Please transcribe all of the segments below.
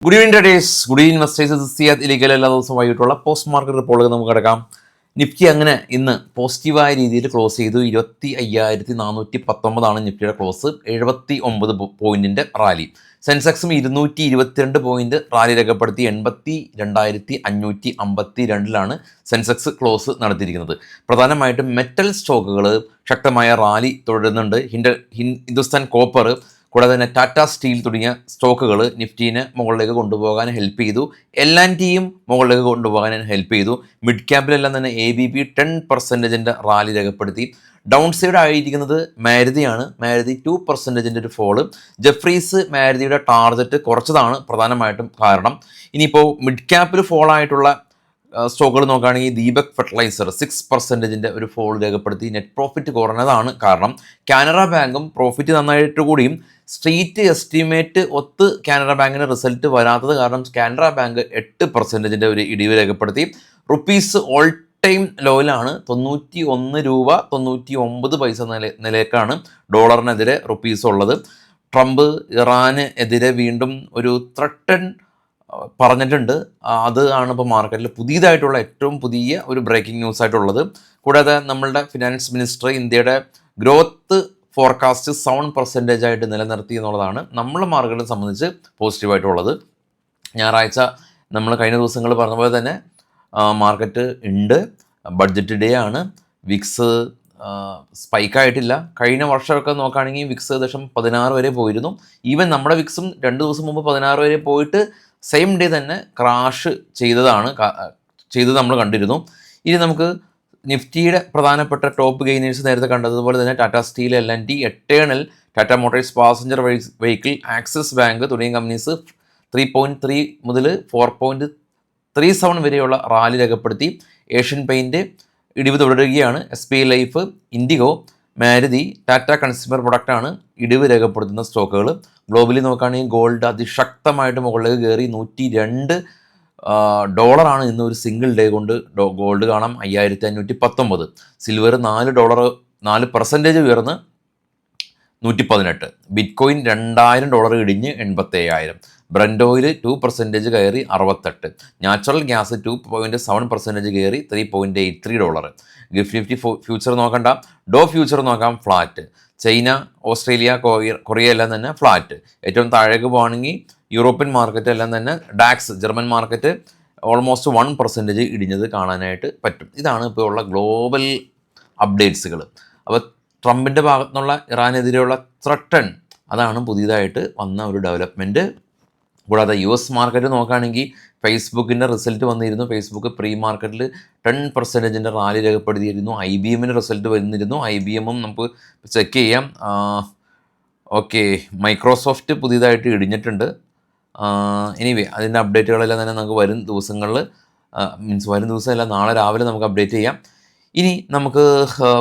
Good evening traders, good evening investors. Siyad ഇലീഗൽ എല്ലാ ദിവസവും വൈകിട്ടുള്ള പോസ്റ്റ് മാർക്കറ്റ് റിപ്പോർട്ടുകൾ നമുക്ക് കിടക്കാം. നിഫ്റ്റി അങ്ങനെ ഇന്ന് പോസിറ്റീവായ രീതിയിൽ ക്ലോസ് ചെയ്തു. 25,419 നിഫ്റ്റിയുടെ ക്ലോസ്. 79 പോയിന്റിന്റെ റാലി. സെൻസെക്സും 222 പോയിന്റ് റാലി രേഖപ്പെടുത്തി 82,552 സെൻസെക്സ് ക്ലോസ് നടത്തിയിരിക്കുന്നത്. പ്രധാനമായിട്ടും മെറ്റൽ സ്റ്റോക്കുകൾ ശക്തമായ റാലി തുടരുന്നുണ്ട്. ഹിന്ദുസ്ഥാൻ കോപ്പർ കൂടാതെ തന്നെ ടാറ്റ സ്റ്റീൽ തുടങ്ങിയ സ്റ്റോക്കുകൾ നിഫ്റ്റീനെ മുകളിലേക്ക് കൊണ്ടുപോകാൻ ഹെൽപ്പ് ചെയ്തു. L&Tയും മുകളിലേക്ക് കൊണ്ടുപോകാൻ ഹെൽപ്പ് ചെയ്തു. മിഡ് ക്യാപ്പിലെല്ലാം തന്നെ ABB 10% റാലി രേഖപ്പെടുത്തി. ഡൗൺ സൈഡ് ആയിരിക്കുന്നത് മാരുതിയാണ്. മാരുതി 2% ഒരു ഫോള്. ജെഫ്രീസ് മാരുതിയുടെ ടാർഗറ്റ് കുറച്ചതാണ് പ്രധാനമായിട്ടും കാരണം. ഇനിയിപ്പോൾ മിഡ് ക്യാപ്പിൽ ഫോളായിട്ടുള്ള സ്റ്റോക്കുകൾ നോക്കുകയാണെങ്കിൽ ദീപക് ഫെർട്ടിലൈസർ 6% ഒരു ഫോൾ രേഖപ്പെടുത്തി. നെറ്റ് പ്രോഫിറ്റ് കുറഞ്ഞതാണ് കാരണം. കാനറ ബാങ്കും പ്രോഫിറ്റ് നന്നായിട്ട് കൂടിയും സ്ട്രീറ്റ് എസ്റ്റിമേറ്റ് ഒത്ത് കാനറ ബാങ്കിൻ്റെ റിസൾട്ട് വരാത്തത് കാരണം കാനറ ബാങ്ക് 8% ഒരു ഇടിവ് രേഖപ്പെടുത്തി. Rupees all time ലോയിലാണ്. 91 രൂപ 99 പൈസ നിലയ്ക്കാണ് ഡോളറിനെതിരെ റുപ്പീസ് ഉള്ളത്. ട്രംപ് ഇറാന് എതിരെ വീണ്ടും ഒരു ത്രട്ടൻ പറഞ്ഞിട്ടുണ്ട്. അത് ആണ് ഇപ്പോൾ മാർക്കറ്റിൽ പുതിയതായിട്ടുള്ള ഏറ്റവും പുതിയ ഒരു ബ്രേക്കിംഗ് ന്യൂസ് ആയിട്ടുള്ളത്. കൂടാതെ നമ്മളുടെ ഫിനാൻസ് മിനിസ്റ്റർ ഇന്ത്യയുടെ ഗ്രോത്ത് ഫോർകാസ്റ്റ് 7% ആയിട്ട് നിലനിർത്തി എന്നുള്ളതാണ് നമ്മളെ മാർക്കറ്റിനെ സംബന്ധിച്ച് പോസിറ്റീവായിട്ടുള്ളത്. ഞായറാഴ്ച നമ്മൾ കഴിഞ്ഞ ദിവസങ്ങൾ പറഞ്ഞ പോലെ തന്നെ മാർക്കറ്റ് ഉണ്ട്. ബഡ്ജറ്റ് ഡേ ആണ്. വിക്സ് സ്പൈക്കായിട്ടില്ല. കഴിഞ്ഞ വർഷമൊക്കെ നോക്കുകയാണെങ്കിൽ വിക്സ് 16 വരെ പോയിരുന്നു. ഈവൻ നമ്മുടെ വിക്സും 2 ദിവസം മുമ്പ് 16 വരെ പോയിട്ട് സെയിം ഡേ തന്നെ ക്രാഷ് ചെയ്തത് നമ്മൾ കണ്ടിരുന്നു. ഇനി നമുക്ക് നിഫ്റ്റിയുടെ പ്രധാനപ്പെട്ട ടോപ്പ് ഗെയിനേഴ്സ് നേരത്തെ കണ്ടതുപോലെ തന്നെ Tata steel, L&T, eternal, Tata Motors passenger vehicle, axis bank തുടങ്ങിയ കമ്പനീസ് 3.3 മുതൽ 4.37 വരെയുള്ള റാലി രേഖപ്പെടുത്തി. ഏഷ്യൻ പെയിൻറ്റ് ഇടിവ് തുടരുകയാണ്. SBI life, IndiGo, Maruti, Tata consumer പ്രൊഡക്റ്റാണ് ഇടിവ് രേഖപ്പെടുത്തുന്ന സ്റ്റോക്കുകൾ. ഗ്ലോബലി നോക്കുകയാണെങ്കിൽ ഗോൾഡ് അതിശക്തമായിട്ട് മുകളിലേക്ക് കയറി. $102 ഇന്ന് ഒരു സിംഗിൾ ഡേ കൊണ്ട് ഗോൾഡ് കാണാം. 5519. സിൽവർ $4 ഉയർന്ന് 118. ബിറ്റ്കോയിൻ $2000 ഇടിഞ്ഞ് 87,000. ബ്രന്റ് ഓയിൽ 2% കയറി 68. നാച്ചുറൽ ഗ്യാസ് 2.7% കയറി $3.83. ഗിഫ്റ്റ് നിഫ്റ്റി ഫ്യൂച്ചർ നോക്കണ്ട. ഡോ ഫ്യൂച്ചർ നോക്കാം, ഫ്ലാറ്റ്. ചൈന, ഓസ്ട്രേലിയ, കൊറിയ എല്ലാം തന്നെ ഫ്ലാറ്റ്. ഏറ്റവും താഴേക്ക് പോകുകയാണെങ്കിൽ യൂറോപ്യൻ മാർക്കറ്റ് എല്ലാം തന്നെ ഡാക്സ് ജർമ്മൻ മാർക്കറ്റ് ഓൾമോസ്റ്റ് 1% ഇടിഞ്ഞത് കാണാനായിട്ട് പറ്റും. ഇതാണ് ഇപ്പോൾ ഉള്ള ഗ്ലോബൽ അപ്ഡേറ്റ്സുകൾ. അപ്പോൾ ട്രംപിൻ്റെ ഭാഗത്തുനിന്നുള്ള ഇറാനെതിരെയുള്ള ത്രട്ടൺ അതാണ് പുതിയതായിട്ട് വന്ന ഒരു ഡെവലപ്മെൻറ്റ്. കൂടാതെ US മാർക്കറ്റ് നോക്കുകയാണെങ്കിൽ ഫേസ്ബുക്കിൻ്റെ റിസൾട്ട് വന്നിരുന്നു. ഫേസ്ബുക്ക് പ്രീ മാർക്കറ്റിൽ 10% റാലി രേഖപ്പെടുത്തിയിരുന്നു. IBMൻ്റെ റിസൾട്ട് വന്നിരുന്നു. IBMും നമുക്ക് ചെക്ക് ചെയ്യാം. ഓക്കെ, മൈക്രോസോഫ്റ്റ് പുതിയതായിട്ട് ഇടിഞ്ഞിട്ടുണ്ട്. എനിവേ അതിൻ്റെ അപ്ഡേറ്റുകളെല്ലാം തന്നെ നമുക്ക് വരും ദിവസങ്ങളിൽ വരും ദിവസമല്ല, നാളെ രാവിലെ നമുക്ക് അപ്ഡേറ്റ് ചെയ്യാം. ഇനി നമുക്ക്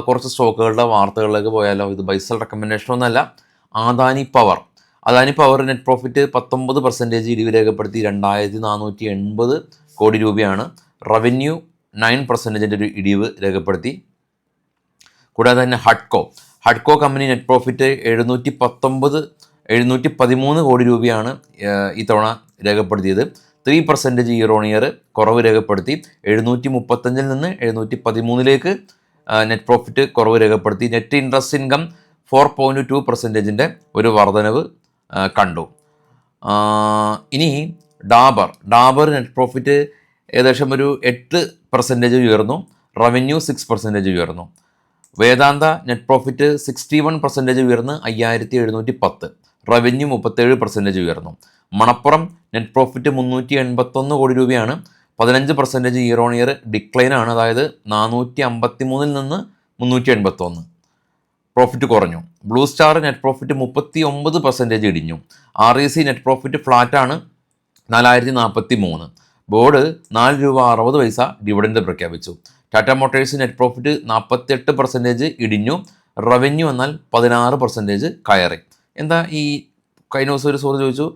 കുറച്ച് സ്റ്റോക്കുകളുടെ വാർത്തകളിലേക്ക് പോയാലോ. ഇത് ബൈസൽ റെക്കമെൻഡേഷൻ ഒന്നല്ല. അദാനി പവർ നെറ്റ് പ്രോഫിറ്റ് 19% ഇടിവ് രേഖപ്പെടുത്തി. 2480 കോടി രൂപയാണ്. റവന്യൂ 9% ഒരു ഇടിവ് രേഖപ്പെടുത്തി. കൂടാതെ തന്നെ ഹഡ്കോ കമ്പനി നെറ്റ് പ്രോഫിറ്റ് 713 കോടി രൂപയാണ് ഇത്തവണ രേഖപ്പെടുത്തിയത്. 3% ഇയർ ഓൺ ഇയർ കുറവ് രേഖപ്പെടുത്തി. 735 നിന്ന് 713 നെറ്റ് പ്രോഫിറ്റ് കുറവ് രേഖപ്പെടുത്തി. നെറ്റ് ഇൻട്രസ്റ്റ് ഇൻകം 4.2% ഒരു വർധനവ് കണ്ടു. ഇനി ഡാബർ നെറ്റ് പ്രോഫിറ്റ് ഏകദേശം ഒരു 8% ഉയർന്നു. റവന്യൂ 6% ഉയർന്നു. വേദാന്ത നെറ്റ് പ്രോഫിറ്റ് 61% ഉയർന്ന് 5710. റവന്യൂ 37% ഉയർന്നു. മണപ്പുറം നെറ്റ് പ്രോഫിറ്റ് 381 കോടി രൂപയാണ്. 15% ഇയർ ഓൺ ഇയർ ഡിക്ലൈനാണ്. അതായത് 453 നിന്ന് 381 പ്രോഫിറ്റ് കുറഞ്ഞു. ബ്ലൂ സ്റ്റാർ നെറ്റ് പ്രോഫിറ്റ് 39% ഇടിഞ്ഞു. REC നെറ്റ് പ്രോഫിറ്റ് ഫ്ലാറ്റാണ്, 4043. ബോർഡ് ₹4.60 ഡിവിഡൻഡ് പ്രഖ്യാപിച്ചു. ടാറ്റ മോട്ടോഴ്സ് നെറ്റ് പ്രോഫിറ്റ് 48% ഇടിഞ്ഞു. റവന്യൂ എന്നാൽ 16% കയറി. എന്താ ഈ കഴിഞ്ഞ ദിവസം ഒരു സുഹൃത്ത് ചോദിച്ചു,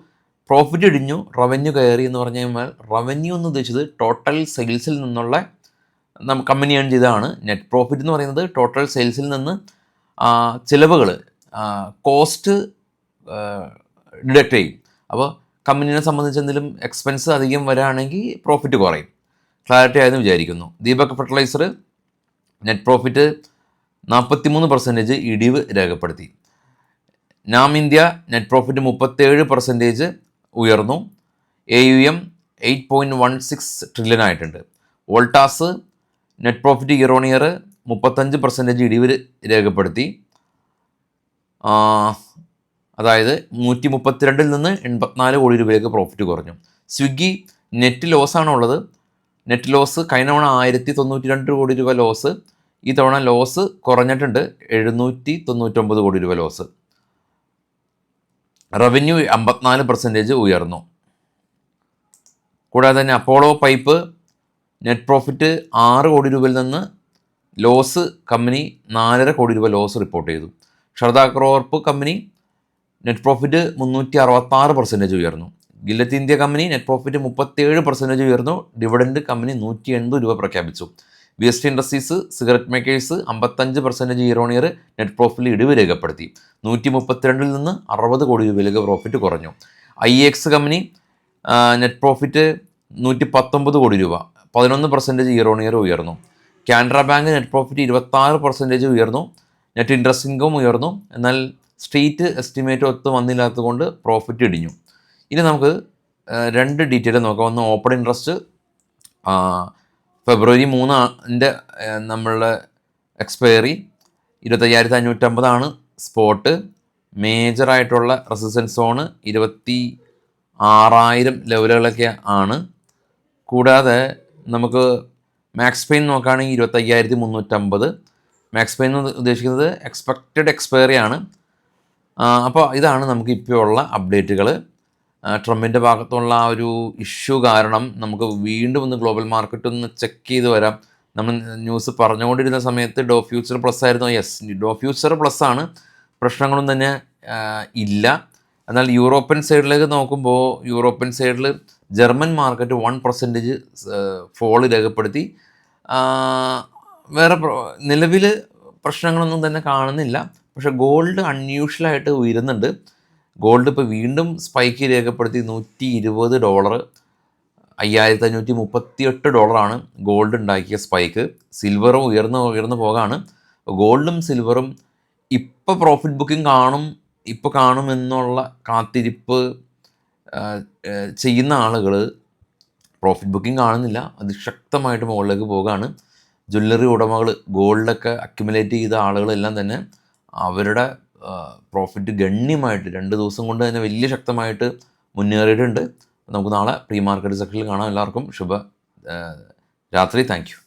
പ്രോഫിറ്റ് ഇടിഞ്ഞു റവന്യൂ കയറി എന്ന് പറഞ്ഞു കഴിഞ്ഞാൽ റവന്യൂ എന്ന് ഉദ്ദേശിച്ചത് ടോട്ടൽ സെയിൽസിൽ നിന്നുള്ള കമ്പനി ഏൺ ചെയ്തതാണ്. നെറ്റ് പ്രോഫിറ്റ് എന്ന് പറയുന്നത് ടോട്ടൽ സെയിൽസിൽ നിന്ന് ചിലവുകൾ കോസ്റ്റ് ഡിഡക്റ്റ് ചെയ്യും. അപ്പോൾ കമ്പനീനെ സംബന്ധിച്ച് എന്തെങ്കിലും എക്സ്പെൻസ് അധികം വരാണെങ്കിൽ പ്രോഫിറ്റ് കുറയും. ക്ലാരിറ്റി ആയെന്ന് വിചാരിക്കുന്നു. ദീപക് ഫെർട്ടിലൈസർ നെറ്റ് പ്രോഫിറ്റ് 43% ഇടിവ് രേഖപ്പെടുത്തി. നാം ഇന്ത്യ നെറ്റ് പ്രോഫിറ്റ് 37% ഉയർന്നു. AUM 8.16 ട്രില്യൺ ആയിട്ടുണ്ട്. Voltas net profit year on year 35% ഇടിവ് രേഖപ്പെടുത്തി. അതായത് 132 നിന്ന് 84 കോടി രൂപയിലേക്ക് പ്രോഫിറ്റ് കുറഞ്ഞു. സ്വിഗ്ഗി നെറ്റ് ലോസാണുള്ളത്. നെറ്റ് ലോസ് കഴിഞ്ഞ തവണ 1092 കോടി രൂപ ലോസ്, ഈ തവണ ലോസ് കുറഞ്ഞിട്ടുണ്ട്, 799 കോടി രൂപ ലോസ്. റവന്യൂ 54% ഉയർന്നു. കൂടാതെ തന്നെ അപ്പോളോ പൈപ്പ് നെറ്റ് പ്രോഫിറ്റ് 6 കോടി രൂപയിൽ നിന്ന് ലോസ് കമ്പനി 4.5 കോടി രൂപ ലോസ് റിപ്പോർട്ട് ചെയ്തു. Sharda Corp company net profit 366% ഉയർന്നു. Gillette India company net profit 37% ഉയർന്നു. ഡിവിഡൻഡ് കമ്പനി 180 രൂപ പ്രഖ്യാപിച്ചു. BST industries cigarette makers 55% year on year net പ്രോഫിറ്റിൽ ഇടിവ് രേഖപ്പെടുത്തി. 132 നിന്ന് 60 കോടി രൂപയിലേക്ക് പ്രോഫിറ്റ് കുറഞ്ഞു. IEX കമ്പനി നെറ്റ് പ്രോഫിറ്റ് 119 കോടി രൂപ, 11% ഇയർ ഓൺ ഇയർ ഉയർന്നു. കാനറ ബാങ്ക് നെറ്റ് പ്രോഫിറ്റ് 26% ഉയർന്നു. നെറ്റ് ഇൻട്രസ്റ്റ് ഇൻകം ഉയർന്നു. എന്നാൽ സ്ട്രീറ്റ് എസ്റ്റിമേറ്റ് ഒത്ത് വന്നില്ലാത്തത് കൊണ്ട് പ്രോഫിറ്റ് ഇടിഞ്ഞു. ഇനി നമുക്ക് 2 ഡീറ്റെയിൽ നോക്കാം. ഒന്ന് ഓപ്പൺ ഇൻട്രസ്റ്റ്, ഫെബ്രുവരി 3 നമ്മളുടെ എക്സ്പയറി 25,550 സ്പോട്ട്. മേജറായിട്ടുള്ള റെസിസ്റ്റൻസ് സോണ് 26,000 ലെവലുകളൊക്കെ ആണ്. കൂടാതെ നമുക്ക് മാക്സ് പെയിൻ നോക്കുകയാണെങ്കിൽ 25,350. മാക്സ് പെയിൻ എന്ന് ഉദ്ദേശിക്കുന്നത് എക്സ്പെക്റ്റഡ് എക്സ്പയറി ആണ്. അപ്പോൾ ഇതാണ് നമുക്ക് ഇപ്പോൾ ഉള്ള അപ്ഡേറ്റുകൾ. ട്രംപിൻ്റെ ഭാഗത്തുള്ള ആ ഒരു ഇഷ്യൂ കാരണം നമുക്ക് വീണ്ടും ഒന്ന് ഗ്ലോബൽ മാർക്കറ്റ് ഒന്ന് ചെക്ക് ചെയ്ത് വരാം. നമ്മൾ ന്യൂസ് പറഞ്ഞുകൊണ്ടിരുന്ന സമയത്ത് ഡോ ഫ്യൂച്ചർ പ്ലസ് ആയിരുന്നു. ഡോ ഫ്യൂച്ചർ പ്ലസ് ആണ്, പ്രശ്നങ്ങളൊന്നും തന്നെ ഇല്ല. എന്നാൽ യൂറോപ്യൻ സൈഡിലേക്ക് നോക്കുമ്പോൾ യൂറോപ്യൻ സൈഡിൽ ജർമ്മൻ മാർക്കറ്റ് 1% ഫോള് രേഖപ്പെടുത്തി. വേറെ നിലവിൽ പ്രശ്നങ്ങളൊന്നും തന്നെ കാണുന്നില്ല. പക്ഷേ ഗോൾഡ് അൺയൂഷ്വലായിട്ട് ഉയരുന്നുണ്ട്. ഗോൾഡ് ഇപ്പോൾ വീണ്ടും സ്പൈക്ക് രേഖപ്പെടുത്തി $120, $5,538 ഗോൾഡ് ഉണ്ടാക്കിയ സ്പൈക്ക്. സിൽവറും ഉയർന്ന് പോകാണ്. ഗോൾഡും സിൽവറും ഇപ്പോൾ പ്രോഫിറ്റ് ബുക്കിംഗ് കാണുമെന്നുള്ള കാത്തിരിപ്പ് ചെയ്യുന്ന ആളുകൾ പ്രോഫിറ്റ് ബുക്കിംഗ് കാണുന്നില്ല, അതിശക്തമായിട്ട് മുകളിലേക്ക് പോവുകയാണ്. ജ്വല്ലറി ഉടമകൾ, ഗോൾഡൊക്കെ അക്യുമുലേറ്റ് ചെയ്ത ആളുകളെല്ലാം തന്നെ അവരുടെ പ്രോഫിറ്റ് ഗണ്യമായിട്ട് 2 ദിവസം കൊണ്ട് തന്നെ വലിയ ശക്തമായിട്ട് മുന്നേറിയിട്ടുണ്ട്. നമുക്ക് നാളെ പ്രീ മാർക്കറ്റ് സെക്ഷനിൽ കാണാം. എല്ലാവർക്കും ശുഭ രാത്രി. Thank you.